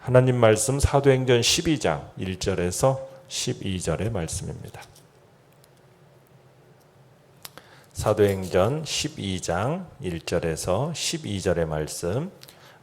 하나님 말씀 사도행전 12장 1절에서 12절의 말씀입니다. 사도행전 12장 1절에서 12절의 말씀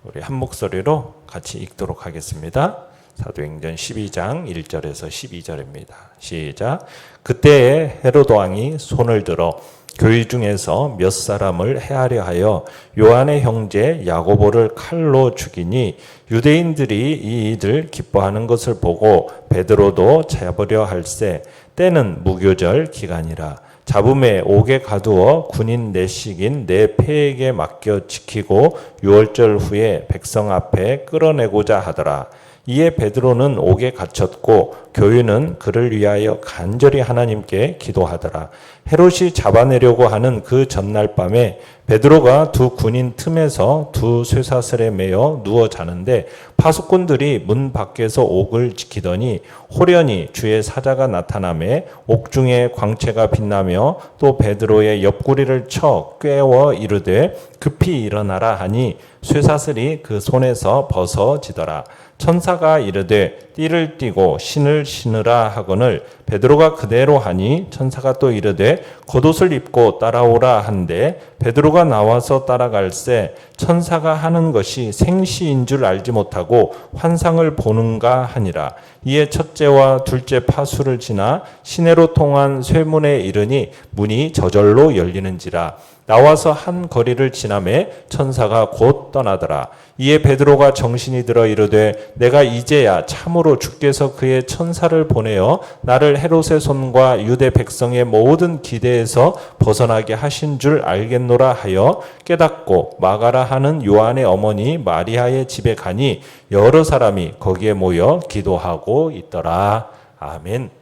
우리 한 목소리로 같이 읽도록 하겠습니다. 사도행전 12장 1절에서 12절입니다. 시작. 그때에 헤로도 왕이 손을 들어 교회 중에서 몇 사람을 해하려 하여 요한의 형제 야고보를 칼로 죽이니 유대인들이 이 일을 기뻐하는 것을 보고 베드로도 잡으려 할세. 때는 무교절 기간이라. 잡음에 옥에 가두어 군인 내식인 내 패에게 맡겨 지키고 유월절 후에 백성 앞에 끌어내고자 하더라. 이에 베드로는 옥에 갇혔고 교유는 그를 위하여 간절히 하나님께 기도하더라. 헤롯이 잡아내려고 하는 그 전날 밤에 베드로가 두 군인 틈에서 두 쇠사슬에 매여 누워 자는데 파수꾼들이 문 밖에서 옥을 지키더니 호련히 주의 사자가 나타나매 옥중에 광채가 빛나며 또 베드로의 옆구리를 쳐 꿰어 이르되 급히 일어나라 하니 쇠사슬이 그 손에서 벗어지더라. 천사가 이르되 띠를 띠고 신을 신으라 하거늘 베드로가 그대로 하니 천사가 또 이르되 겉옷을 입고 따라오라 한데 베드로가 나와서 따라갈새 천사가 하는 것이 생시인 줄 알지 못하고 환상을 보는가 하니라. 이에 첫째와 둘째 파수를 지나 시내로 통한 쇠문에 이르니 문이 저절로 열리는지라. 나와서 한 거리를 지나매 천사가 곧 떠나더라. 이에 베드로가 정신이 들어 이르되 내가 이제야 참으로 주께서 그의 천사를 보내어 나를 헤롯의 손과 유대 백성의 모든 기대에서 벗어나게 하신 줄 알겠노라 하여 깨닫고 마가라 하는 요한의 어머니 마리아의 집에 가니 여러 사람이 거기에 모여 기도하고 있더라. 아멘.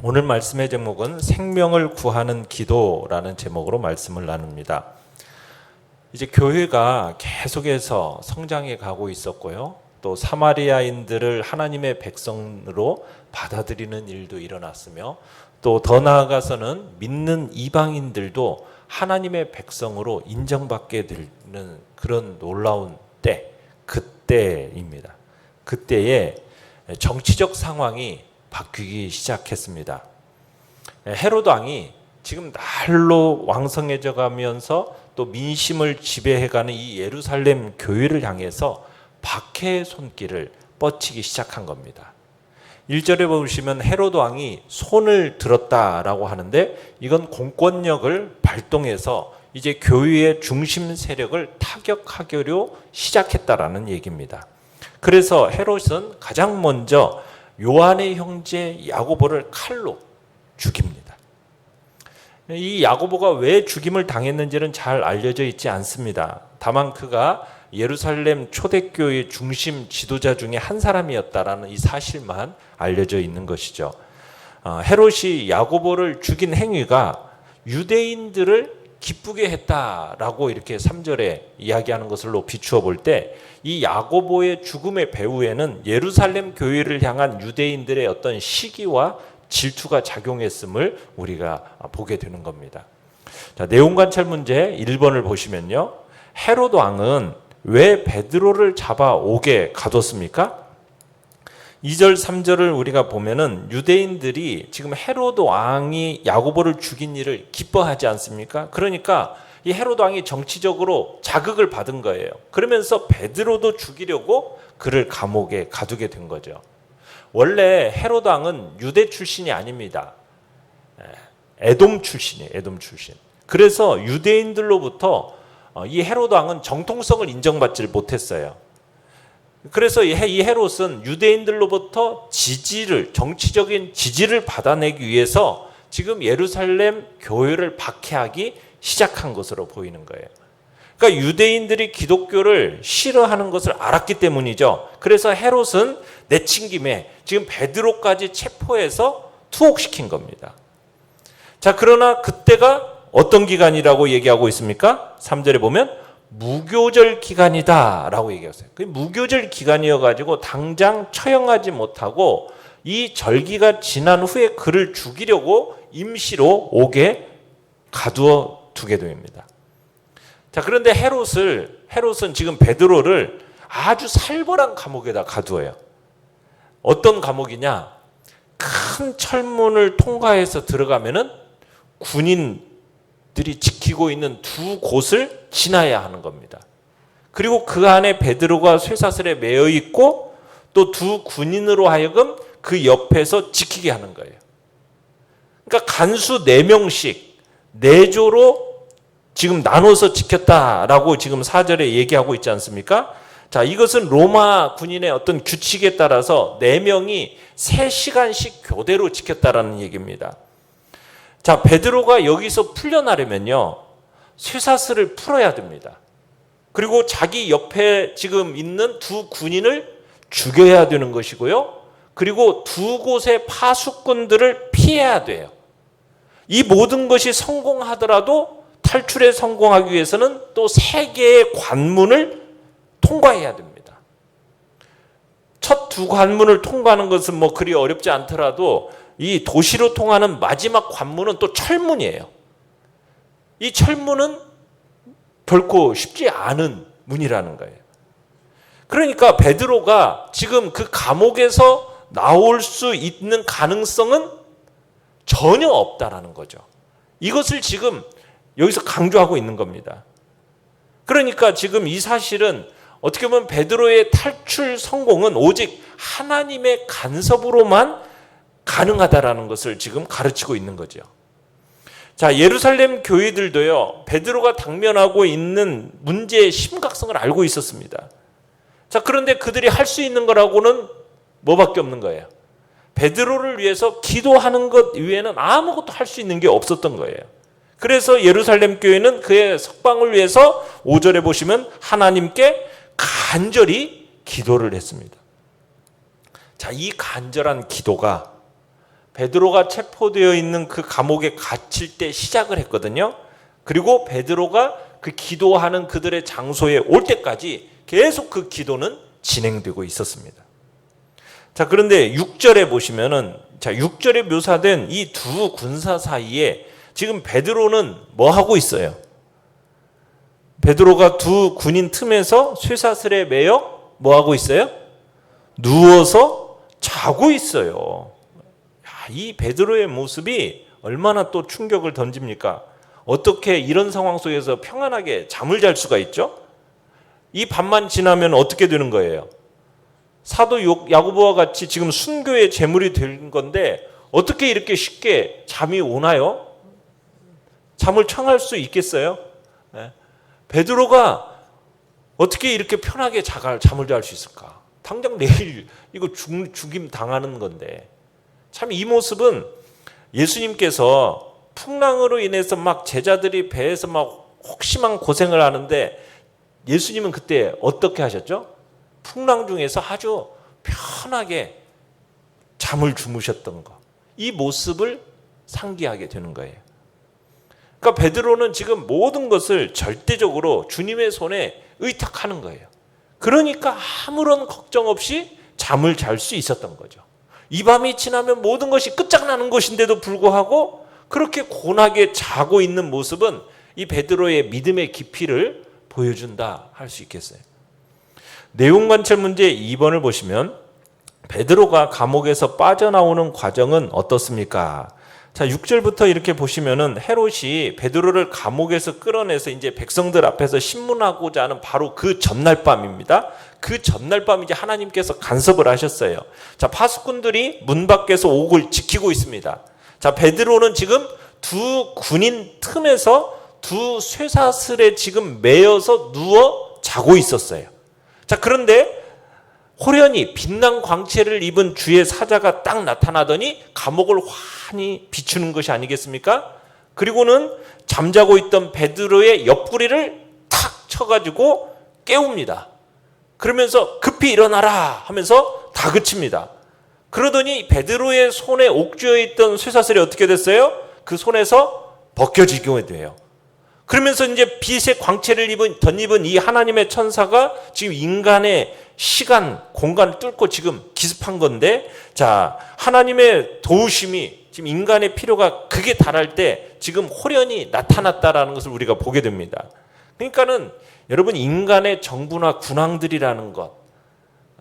오늘 말씀의 제목은 생명을 구하는 기도라는 제목으로 말씀을 나눕니다. 이제 교회가 계속해서 성장해 가고 있었고요. 또 사마리아인들을 하나님의 백성으로 받아들이는 일도 일어났으며 또 더 나아가서는 믿는 이방인들도 하나님의 백성으로 인정받게 되는 그런 놀라운 때, 그때입니다. 그때에 정치적 상황이 바뀌기 시작했습니다. 헤롯 왕이 지금 날로 왕성해져 가면서 또 민심을 지배해가는 이 예루살렘 교회를 향해서 박해의 손길을 뻗치기 시작한 겁니다. 1절에 보시면 헤롯 왕이 손을 들었다라고 하는데 이건 공권력을 발동해서 이제 교회의 중심 세력을 타격하기로 시작했다라는 얘기입니다. 그래서 헤롯은 가장 먼저 요한의 형제 야고보를 칼로 죽입니다. 이 야고보가 왜 죽임을 당했는지는 잘 알려져 있지 않습니다. 다만 그가 예루살렘 초대교회 중심 지도자 중에 한 사람이었다라는 이 사실만 알려져 있는 것이죠. 헤롯이 야고보를 죽인 행위가 유대인들을 기쁘게 했다라고 이렇게 3절에 이야기하는 것으로 비추어 볼 때 이 야고보의 죽음의 배후에는 예루살렘 교회를 향한 유대인들의 어떤 시기와 질투가 작용했음을 우리가 보게 되는 겁니다. 자, 내용 관찰 문제 1번을 보시면요. 헤롯 왕은 왜 베드로를 잡아 옥에 가뒀습니까? 2절 3절을 우리가 보면은 유대인들이 지금 헤롯 왕이 야고보를 죽인 일을 기뻐하지 않습니까? 그러니까 이 헤롯 왕이 정치적으로 자극을 받은 거예요. 그러면서 베드로도 죽이려고 그를 감옥에 가두게 된 거죠. 원래 헤롯 왕은 유대 출신이 아닙니다. 에돔 출신이에요. 에돔 출신. 그래서 유대인들로부터 이 헤롯 왕은 정통성을 인정받지 못했어요. 그래서 이 헤롯은 유대인들로부터 정치적인 지지를 받아내기 위해서 지금 예루살렘 교회를 박해하기 시작한 것으로 보이는 거예요. 그러니까 유대인들이 기독교를 싫어하는 것을 알았기 때문이죠. 그래서 헤롯은 내친김에 지금 베드로까지 체포해서 투옥시킨 겁니다. 자, 그러나 그때가 어떤 기간이라고 얘기하고 있습니까? 3절에 보면 무교절 기간이다 라고 얘기했어요. 그 무교절 기간이어가지고 당장 처형하지 못하고 이 절기가 지난 후에 그를 죽이려고 임시로 옥에 가두어 두게 됩니다. 자, 그런데 헤롯은 지금 베드로를 아주 살벌한 감옥에다 가두어요. 어떤 감옥이냐? 큰 철문을 통과해서 들어가면은 군인들이 지키고 있는 두 곳을 지나야 하는 겁니다. 그리고 그 안에 베드로가 쇠사슬에 매여 있고 또 두 군인으로 하여금 그 옆에서 지키게 하는 거예요. 그러니까 간수 4명씩 4조로 지금 나눠서 지켰다라고 지금 4절에 얘기하고 있지 않습니까? 자, 이것은 로마 군인의 어떤 규칙에 따라서 4명이 3시간씩 교대로 지켰다라는 얘기입니다. 자, 베드로가 여기서 풀려나려면요, 쇠사슬을 풀어야 됩니다. 그리고 자기 옆에 지금 있는 두 군인을 죽여야 되는 것이고요. 그리고 두 곳의 파수꾼들을 피해야 돼요. 이 모든 것이 성공하더라도 탈출에 성공하기 위해서는 또 3개의 관문을 통과해야 됩니다. 첫 2 관문을 통과하는 것은 뭐 그리 어렵지 않더라도 이 도시로 통하는 마지막 관문은 또 철문이에요. 이 철문은 결코 쉽지 않은 문이라는 거예요. 그러니까 베드로가 지금 그 감옥에서 나올 수 있는 가능성은 전혀 없다라는 거죠. 이것을 지금 여기서 강조하고 있는 겁니다. 그러니까 지금 이 사실은 어떻게 보면 베드로의 탈출 성공은 오직 하나님의 간섭으로만 가능하다라는 것을 지금 가르치고 있는 거죠. 자, 예루살렘 교회들도요, 베드로가 당면하고 있는 문제의 심각성을 알고 있었습니다. 자, 그런데 그들이 할 수 있는 거라고는 뭐밖에 없는 거예요. 베드로를 위해서 기도하는 것 이외에는 아무것도 할 수 있는 게 없었던 거예요. 그래서 예루살렘 교회는 그의 석방을 위해서 5절에 보시면 하나님께 간절히 기도를 했습니다. 자, 이 간절한 기도가 베드로가 체포되어 있는 그 감옥에 갇힐 때 시작을 했거든요. 그리고 베드로가 그 기도하는 그들의 장소에 올 때까지 계속 그 기도는 진행되고 있었습니다. 자, 그런데 6절에 보시면은, 자, 6절에 묘사된 이 두 군사 사이에 지금 베드로는 뭐 하고 있어요? 베드로가 두 군인 틈에서 쇠사슬에 매여 뭐 하고 있어요? 누워서 자고 있어요. 이 베드로의 모습이 얼마나 또 충격을 던집니까? 어떻게 이런 상황 속에서 평안하게 잠을 잘 수가 있죠? 이 밤만 지나면 어떻게 되는 거예요? 사도 야고보와 같이 지금 순교의 제물이 된 건데 어떻게 이렇게 쉽게 잠이 오나요? 잠을 청할 수 있겠어요? 네. 베드로가 어떻게 이렇게 편하게 잠을 잘 수 있을까? 당장 내일 이거 죽임 당하는 건데. 참 이 모습은 예수님께서 풍랑으로 인해서 막 제자들이 배에서 막 혹심한 고생을 하는데 예수님은 그때 어떻게 하셨죠? 풍랑 중에서 아주 편하게 잠을 주무셨던 거. 이 모습을 상기하게 되는 거예요. 그러니까 베드로는 지금 모든 것을 절대적으로 주님의 손에 의탁하는 거예요. 그러니까 아무런 걱정 없이 잠을 잘 수 있었던 거죠. 이 밤이 지나면 모든 것이 끝장나는 것인데도 불구하고 그렇게 고나게 자고 있는 모습은 이 베드로의 믿음의 깊이를 보여준다 할 수 있겠어요. 내용 관찰 문제 2번을 보시면 베드로가 감옥에서 빠져나오는 과정은 어떻습니까? 자, 6절부터 이렇게 보시면은 헤롯이 베드로를 감옥에서 끌어내서 이제 백성들 앞에서 신문하고자 하는 바로 그 전날 밤입니다. 그 전날 밤 이제 하나님께서 간섭을 하셨어요. 자, 파수꾼들이 문 밖에서 옥을 지키고 있습니다. 자, 베드로는 지금 두 군인 틈에서 두 쇠사슬에 지금 매여서 누워 자고 있었어요. 자, 그런데 호련히 빛난 광채를 입은 주의 사자가 딱 나타나더니 감옥을 환히 비추는 것이 아니겠습니까? 그리고는 잠자고 있던 베드로의 옆구리를 탁 쳐가지고 깨웁니다. 그러면서 급히 일어나라 하면서 다그칩니다. 그러더니 베드로의 손에 옥주어 있던 쇠사슬이 어떻게 됐어요? 그 손에서 벗겨지게 돼요. 그러면서 이제 빛의 광채를 덧입은 이 하나님의 천사가 지금 인간의 시간, 공간을 뚫고 지금 기습한 건데, 자, 하나님의 도우심이 지금 인간의 필요가 극에 달할 때 지금 호련히 나타났다라는 것을 우리가 보게 됩니다. 그러니까는 여러분, 인간의 정부나 군왕들이라는 것,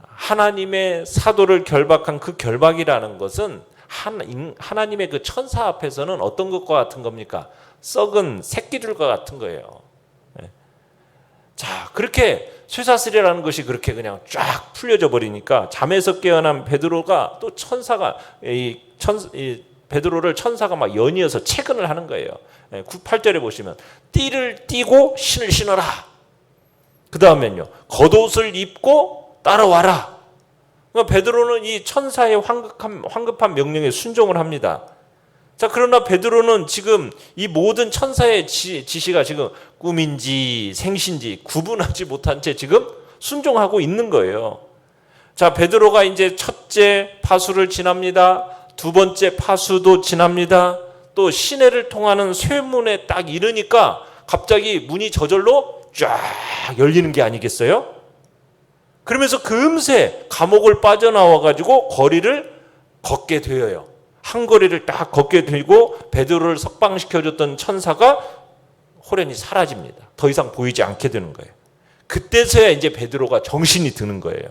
하나님의 사도를 결박한 그 결박이라는 것은 하나님의 그 천사 앞에서는 어떤 것과 같은 겁니까? 썩은 새끼들과 같은 거예요. 자, 그렇게 쇠사슬이라는 것이 그렇게 그냥 쫙 풀려져 버리니까 잠에서 깨어난 베드로가 또 천사가 베드로를 천사가 막 연이어서 채근을 하는 거예요. 8절에 보시면 띠를 띠고 신을 신어라. 그 다음엔요, 겉옷을 입고 따라와라. 그러니까 베드로는 이 천사의 황급한 명령에 순종을 합니다. 자, 그러나 베드로는 지금 이 모든 천사의 지시가 지금 꿈인지 생신지 구분하지 못한 채 지금 순종하고 있는 거예요. 자, 베드로가 이제 첫째 파수를 지납니다. 두 번째 파수도 지납니다. 또 시내를 통하는 쇠문에 딱 이르니까 갑자기 문이 저절로 쫙 열리는 게 아니겠어요? 그러면서 금세 감옥을 빠져나와 가지고 거리를 걷게 되어요. 한 거리를 딱 걷게 되고 베드로를 석방시켜줬던 천사가 호련히 사라집니다. 더 이상 보이지 않게 되는 거예요. 그때서야 이제 베드로가 정신이 드는 거예요.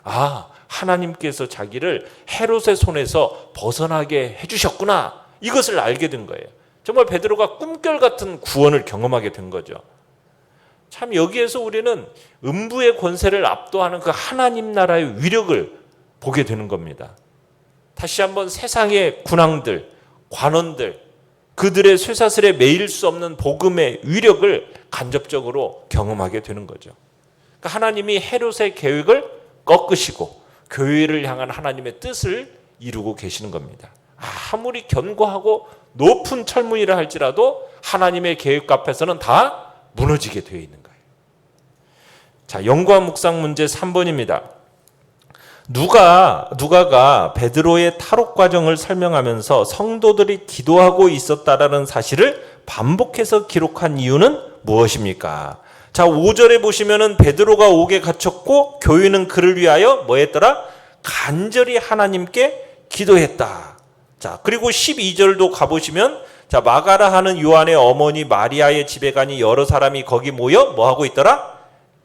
아, 하나님께서 자기를 헤롯의 손에서 벗어나게 해주셨구나. 이것을 알게 된 거예요. 정말 베드로가 꿈결 같은 구원을 경험하게 된 거죠. 참, 여기에서 우리는 음부의 권세를 압도하는 그 하나님 나라의 위력을 보게 되는 겁니다. 다시 한번 세상의 군왕들, 관원들, 그들의 쇠사슬에 매일 수 없는 복음의 위력을 간접적으로 경험하게 되는 거죠. 그러니까 하나님이 헤롯의 계획을 꺾으시고 교회를 향한 하나님의 뜻을 이루고 계시는 겁니다. 아무리 견고하고 높은 철문이라 할지라도 하나님의 계획 앞에서는 다 무너지게 되어 있는 거예요. 자, 연구와 묵상 문제 3번입니다. 누가가 베드로의 탈옥 과정을 설명하면서 성도들이 기도하고 있었다라는 사실을 반복해서 기록한 이유는 무엇입니까? 자, 5절에 보시면은 베드로가 옥에 갇혔고 교회는 그를 위하여 뭐 했더라? 간절히 하나님께 기도했다. 자, 그리고 12절도 가보시면, 자, 마가라 하는 요한의 어머니 마리아의 집에 가니 여러 사람이 거기 모여 뭐 하고 있더라?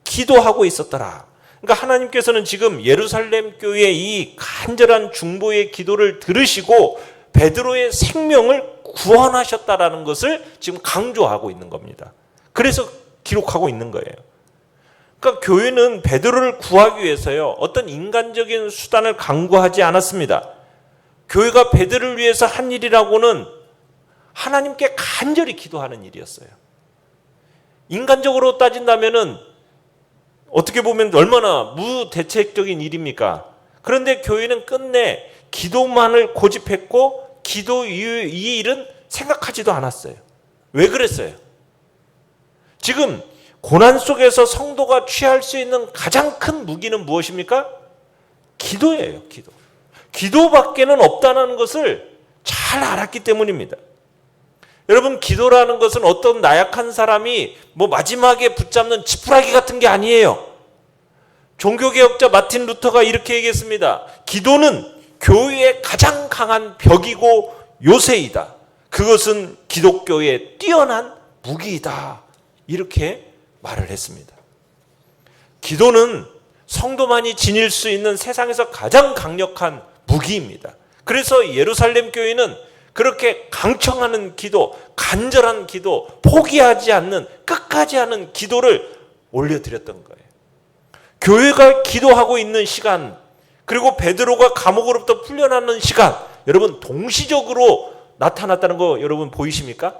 기도하고 있었더라. 그러니까 하나님께서는 지금 예루살렘 교회의 이 간절한 중보의 기도를 들으시고 베드로의 생명을 구원하셨다라는 것을 지금 강조하고 있는 겁니다. 그래서 기록하고 있는 거예요. 그러니까 교회는 베드로를 구하기 위해서요, 어떤 인간적인 수단을 강구하지 않았습니다. 교회가 베드로를 위해서 한 일이라고는 하나님께 간절히 기도하는 일이었어요. 인간적으로 따진다면은 어떻게 보면 얼마나 무대책적인 일입니까? 그런데 교회는 끝내 기도만을 고집했고 기도 이 일은 생각하지도 않았어요. 왜 그랬어요? 지금 고난 속에서 성도가 취할 수 있는 가장 큰 무기는 무엇입니까? 기도예요. 기도. 기도밖에는 없다는 것을 잘 알았기 때문입니다. 여러분, 기도라는 것은 어떤 나약한 사람이 뭐 마지막에 붙잡는 지푸라기 같은 게 아니에요. 종교개혁자 마틴 루터가 이렇게 얘기했습니다. 기도는 교회의 가장 강한 벽이고 요새이다. 그것은 기독교의 뛰어난 무기이다. 이렇게 말을 했습니다. 기도는 성도만이 지닐 수 있는 세상에서 가장 강력한 무기입니다. 그래서 예루살렘 교회는 그렇게 강청하는 기도, 간절한 기도, 포기하지 않는, 끝까지 하는 기도를 올려드렸던 거예요. 교회가 기도하고 있는 시간, 그리고 베드로가 감옥으로부터 풀려나는 시간, 여러분 동시적으로 나타났다는 거 여러분 보이십니까?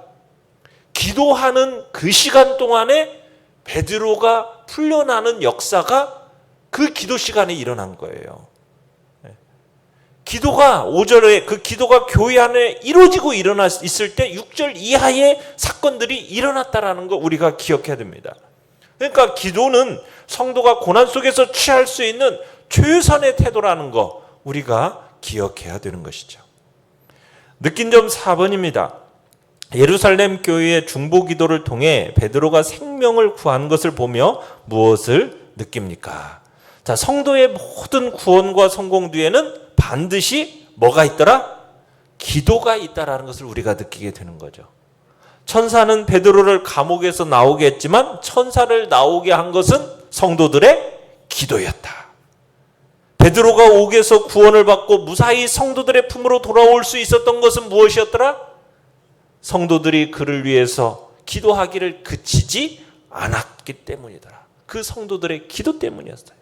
기도하는 그 시간 동안에 베드로가 풀려나는 역사가 그 기도 시간에 일어난 거예요. 기도가 5절에 그 기도가 교회 안에 이루어지고 있을 때 6절 이하의 사건들이 일어났다라는 거 우리가 기억해야 됩니다. 그러니까 기도는 성도가 고난 속에서 취할 수 있는 최선의 태도라는 거 우리가 기억해야 되는 것이죠. 느낀 점 4번입니다. 예루살렘 교회의 중보 기도를 통해 베드로가 생명을 구한 것을 보며 무엇을 느낍니까? 자, 성도의 모든 구원과 성공 뒤에는 반드시 뭐가 있더라? 기도가 있다라는 것을 우리가 느끼게 되는 거죠. 천사는 베드로를 감옥에서 나오게 했지만 천사를 나오게 한 것은 성도들의 기도였다. 베드로가 옥에서 구원을 받고 무사히 성도들의 품으로 돌아올 수 있었던 것은 무엇이었더라? 성도들이 그를 위해서 기도하기를 그치지 않았기 때문이더라. 그 성도들의 기도 때문이었어요.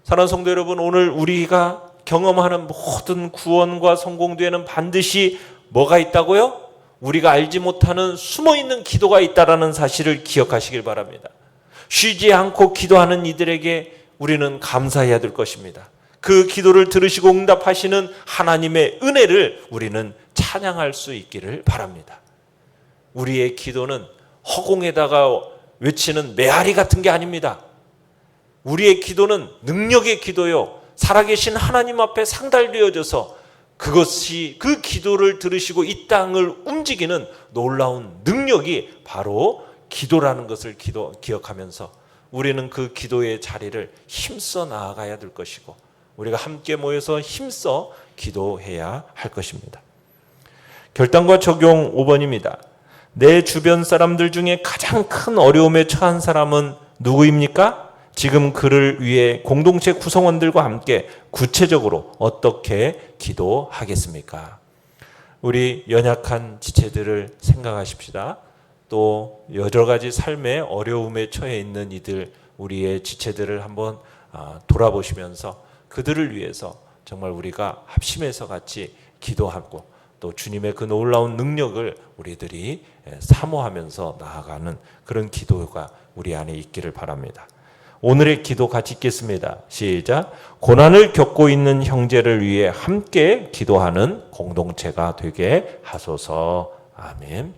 사랑하는 성도 여러분, 오늘 우리가 경험하는 모든 구원과 성공 뒤에는 반드시 뭐가 있다고요? 우리가 알지 못하는 숨어있는 기도가 있다는 사실을 기억하시길 바랍니다. 쉬지 않고 기도하는 이들에게 우리는 감사해야 될 것입니다. 그 기도를 들으시고 응답하시는 하나님의 은혜를 우리는 찬양할 수 있기를 바랍니다. 우리의 기도는 허공에다가 외치는 메아리 같은 게 아닙니다. 우리의 기도는 능력의 기도요, 살아계신 하나님 앞에 상달되어져서 그것이 그 기도를 들으시고 이 땅을 움직이는 놀라운 능력이 바로 기도라는 것을 기억하면서 우리는 그 기도의 자리를 힘써 나아가야 될 것이고 우리가 함께 모여서 힘써 기도해야 할 것입니다. 결단과 적용 5번입니다. 내 주변 사람들 중에 가장 큰 어려움에 처한 사람은 누구입니까? 지금 그를 위해 공동체 구성원들과 함께 구체적으로 어떻게 기도하겠습니까? 우리 연약한 지체들을 생각하십시다. 또 여러 가지 삶의 어려움에 처해 있는 이들, 우리의 지체들을 한번 돌아보시면서 그들을 위해서 정말 우리가 합심해서 같이 기도하고 또 주님의 그 놀라운 능력을 우리들이 사모하면서 나아가는 그런 기도가 우리 안에 있기를 바랍니다. 오늘의 기도 같이 읽겠습니다. 시작. 고난을 겪고 있는 형제를 위해 함께 기도하는 공동체가 되게 하소서. 아멘.